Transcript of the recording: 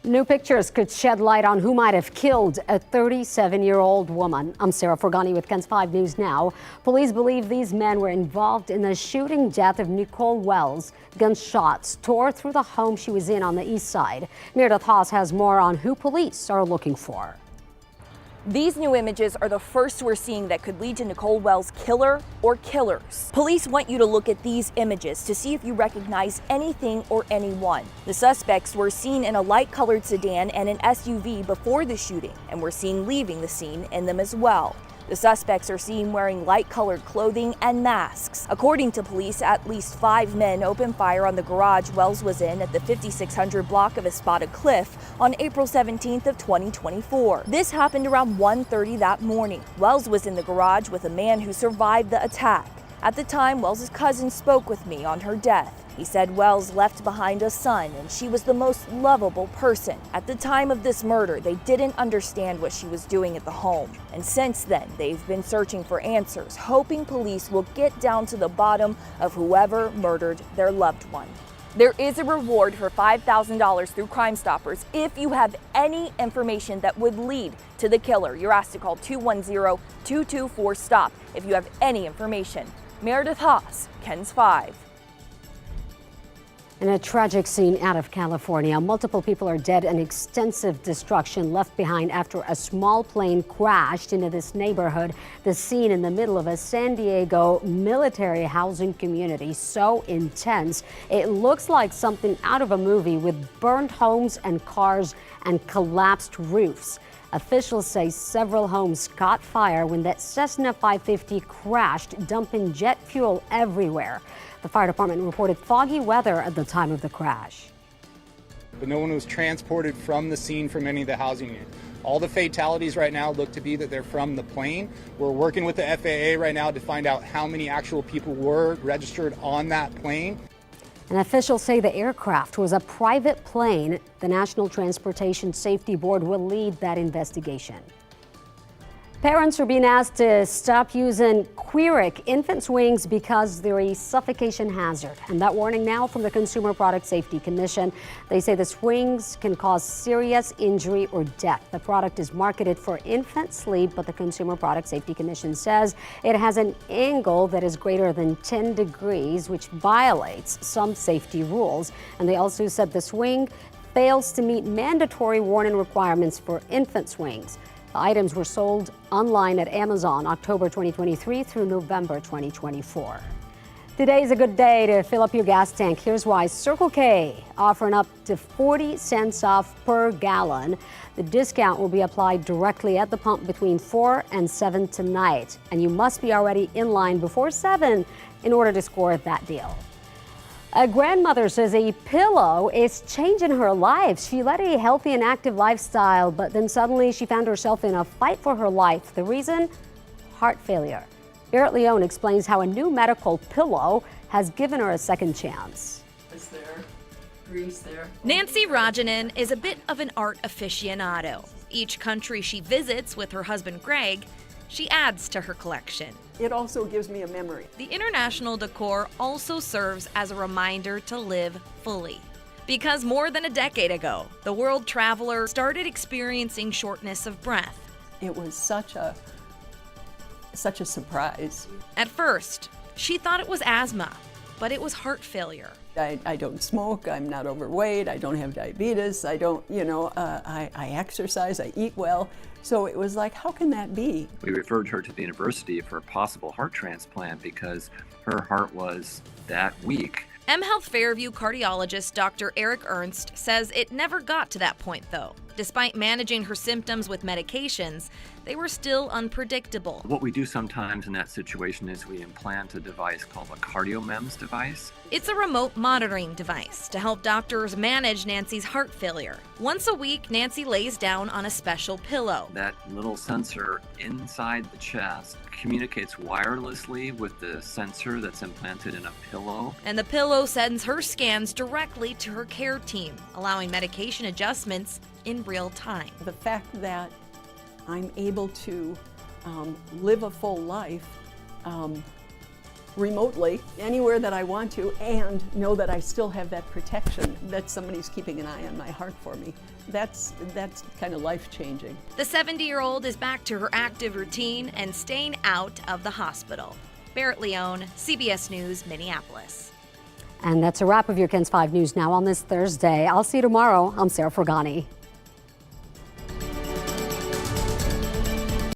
New pictures could shed light on who might have killed a 37-year-old woman. I'm Sarah Forgany with KENS 5 News Now. Police believe these men were involved in the shooting death of Nicole Wells. Gunshots tore through the home she was in on the east side. Meredith Haas has more on who police are looking for. These new images are the first we're seeing that could lead to Nicole Wells' killer or killers. Police want you to look at these images to see if you recognize anything or anyone. The suspects were seen in a light-colored sedan and an SUV before the shooting, and were seen leaving the scene in them as well. The suspects are seen wearing light-colored clothing and masks. According to police, at least 5 men opened fire on the garage Wells was in at the 5600 block of Espada Cliff on April 17th of 2024. This happened around 1:30 that morning. Wells was in the garage with a man who survived the attack. At the time, Wells' cousin spoke with me on her death. He said Wells left behind a son and she was the most lovable person. At the time of this murder, they didn't understand what she was doing at the home. And since then, they've been searching for answers, hoping police will get down to the bottom of whoever murdered their loved one. There is a reward for $5,000 through Crime Stoppers if you have any information that would lead to the killer. You're asked to call 210-224-STOP if you have any information. Meredith Haas, KENS 5. In a tragic scene out of California, multiple people are dead and extensive destruction left behind after a small plane crashed into this neighborhood. The scene in the middle of a San Diego military housing community, so intense. It looks like something out of a movie with burned homes and cars and collapsed roofs. Officials say several homes caught fire when that Cessna 550 crashed, dumping jet fuel everywhere. The fire department reported foggy weather at the time of the crash. But no one was transported from the scene from any of the housing units. All the fatalities right now look to be that they're from the plane. We're working with the FAA right now to find out how many actual people were registered on that plane. And officials say the aircraft was a private plane. The National Transportation Safety Board will lead that investigation. Parents are being asked to stop using Quiric infant swings because they're a suffocation hazard. And that warning now from the Consumer Product Safety Commission. They say the swings can cause serious injury or death. The product is marketed for infant sleep, but the Consumer Product Safety Commission says it has an angle that is greater than 10 degrees, which violates some safety rules. And they also said the swing fails to meet mandatory warning requirements for infant swings. The items were sold online at Amazon October 2023 through November 2024. Today is a good day to fill up your gas tank. Here's why. Circle K offering up to 40 cents off per gallon. The discount will be applied directly at the pump between 4 and 7 tonight. And you must be already in line before 7 in order to score that deal. A grandmother says a pillow is changing her life. She led a healthy and active lifestyle, but then suddenly she found herself in a fight for her life. The reason? Heart failure. Garrett Leone explains how a new medical pillow has given her a second chance. Is there grease there? Nancy Rajanen is a bit of an art aficionado. Each country she visits with her husband Greg, she adds to her collection. It also gives me a memory. The international decor also serves as a reminder to live fully. Because more than a decade ago, the world traveler started experiencing shortness of breath. It was such a surprise. At first, she thought it was asthma, but it was heart failure. I don't smoke, I'm not overweight, I don't have diabetes, I don't, I exercise, I eat well. So it was like, how can that be? We referred her to the university for a possible heart transplant because her heart was that weak. mHealth Fairview cardiologist Dr. Eric Ernst says it never got to that point, though. Despite managing her symptoms with medications, they were still unpredictable. What we do sometimes in that situation is we implant a device called a CardioMEMS device. It's a remote monitoring device to help doctors manage Nancy's heart failure. Once a week, Nancy lays down on a special pillow. That little sensor inside the chest communicates wirelessly with the sensor that's implanted in a pillow. And the pillow sends her scans directly to her care team, allowing medication adjustments in real time. The fact that I'm able to live a full life remotely anywhere that I want to and know that I still have that protection, that somebody's keeping an eye on my heart for me. That's kind of life-changing. The 70-year-old is back to her active routine and staying out of the hospital. Barrett Leone, CBS News, Minneapolis. And that's a wrap of your KENS 5 News Now on this Thursday. I'll see you tomorrow. I'm Sarah Forgany.